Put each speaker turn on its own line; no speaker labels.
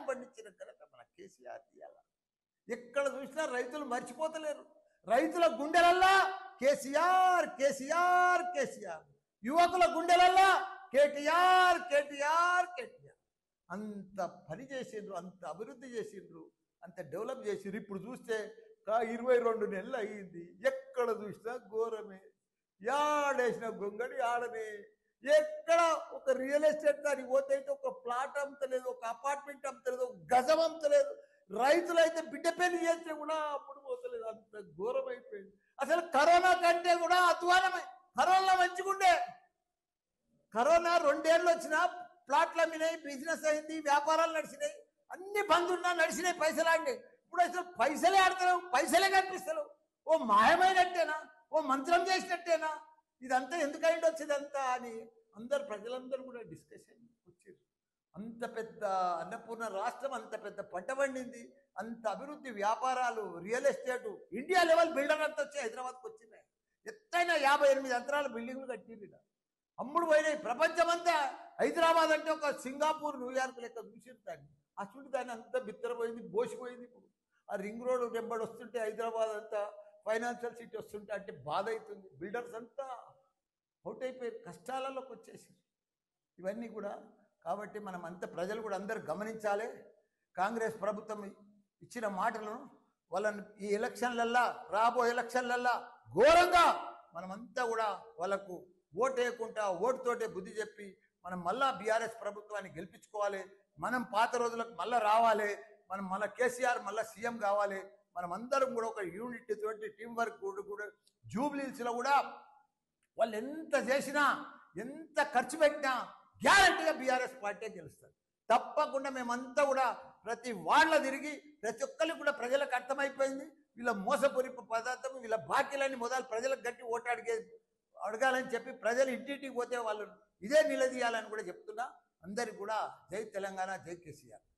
ధాన్యం పండించిన ఘనత మన కేసీఆర్ ఇయ్యాల. ఎక్కడ చూసినా రైతులు మర్చిపోతలేరు. రైతుల గుండెలల్లా కేసీఆర్ కేసీఆర్ కేసీఆర్, యువకుల గుండెలల్లా కేటీఆర్ కేటీఆర్ కేటీఆర్. అంత పని చేసిండ్రు, అంత అభివృద్ధి చేసిండ్రు, అంత డెవలప్ చేసిండ్రు. ఇప్పుడు చూస్తే 22 నెలలు అయ్యింది, ఎక్కడ చూసినా ఘోరమే. యాడేసిన గొంగడి ఆడనే. ఎక్కడ ఒక రియల్ ఎస్టేట్ దానికి పోతే అయితే ఒక ప్లాట్ అమ్మతలేదు, ఒక అపార్ట్మెంట్ అమ్మతలేదు, ఒక గజం అమ్మతలేదు. రైతులైతే బిడ్డ పెళ్లి చేస్తే కూడా అప్పుడు పోతలేదు. అంత ఘోరం అయిపోయింది. అసలు కరోనా కంటే కూడా అధ్వానమే. కరోనా మంచిగుండే. కరోనా 2 ఏళ్ళు వచ్చినా ప్లాట్లు అమ్మినాయి, బిజినెస్ అయింది, వ్యాపారాలు నడిచినాయి, అన్ని బంద్ ఉన్నా నడిచినాయి, పైసలు ఆడినాయి. ఇప్పుడు అసలు పైసలే ఆడతలేవు, పైసలే కనిపిస్తలేవు. ఓ మాయమైనట్టేనా, ఓ మంత్రం చేసినట్టేనా, ఇదంతా ఎందుకైంది వచ్చేదంతా అని ప్రజలందరూ కూడా డిస్కషన్ వచ్చారు. అంత పెద్ద అన్నపూర్ణ రాష్ట్రం, అంత పెద్ద పంట పండింది, అంత అభివృద్ధి, వ్యాపారాలు, real estate, India level builder అంతా వచ్చి హైదరాబాద్కి వచ్చినాయి. ఎత్తైన 58 అంతరాల బిల్డింగ్లు కట్టింది. అమ్ముడు పోయినాయి. ప్రపంచమంతా హైదరాబాద్ అంటే ఒక సింగపూర్, న్యూయార్క్ లెక్క చూసిరు దాన్ని. ఆ చుట్టూ దాన్ని అంతా బిత్తరపోయింది, బోసిపోయింది. ఇప్పుడు ఆ రింగ్ రోడ్ వెంబడి వస్తుంటే హైదరాబాద్ అంతా ఫైనాన్షియల్ సిటీ వస్తుంటే అంటే బాధ అవుతుంది. బిల్డర్స్ అంతా అవుట్ అయిపోయారు, కష్టాలలోకి వచ్చేసి. ఇవన్నీ కూడా కాబట్టి మనం అంతా ప్రజలు కూడా అందరూ గమనించాలి. కాంగ్రెస్ ప్రభుత్వం ఇచ్చిన మాటలను వాళ్ళని ఈ ఎలక్షన్లల్లా, రాబోయే ఎలక్షన్లల్లా ఘోరంగా మనమంతా కూడా వాళ్ళకు ఓటు వేయకుండా ఓటుతోటే బుద్ధి చెప్పి మనం మళ్ళా బీఆర్ఎస్ ప్రభుత్వాన్ని గెలిపించుకోవాలి. మనం పాత రోజులకు మళ్ళీ రావాలి. మనం మళ్ళీ కేసీఆర్ మళ్ళీ సీఎం కావాలి. మనం అందరం కూడా ఒక యూనిట్ తోటి టీం వర్క్ కూడా జూబ్లీహిల్స్లో కూడా వాళ్ళు ఎంత చేసినా, ఎంత ఖర్చు పెట్టినా గ్యారంటీగా బీఆర్ఎస్ పార్టీ గెలుస్తుంది. తప్పకుండా మేమంతా కూడా ప్రతి వాళ్ళ తిరిగి ప్రతి ఒక్కరికి కూడా ప్రజలకు అర్థమైపోయింది. వీళ్ళ మోసపూరిత పదార్థం, వీళ్ళ బాకీలన్నీ మొదలు ప్రజలకు గట్టి ఓటు అడగాలని చెప్పి ప్రజలు ఇంటింటికి పోతే వాళ్ళు ఇదే నిలదీయాలని కూడా చెప్తున్నా. అందరికి కూడా జై తెలంగాణ, జై కేసీఆర్.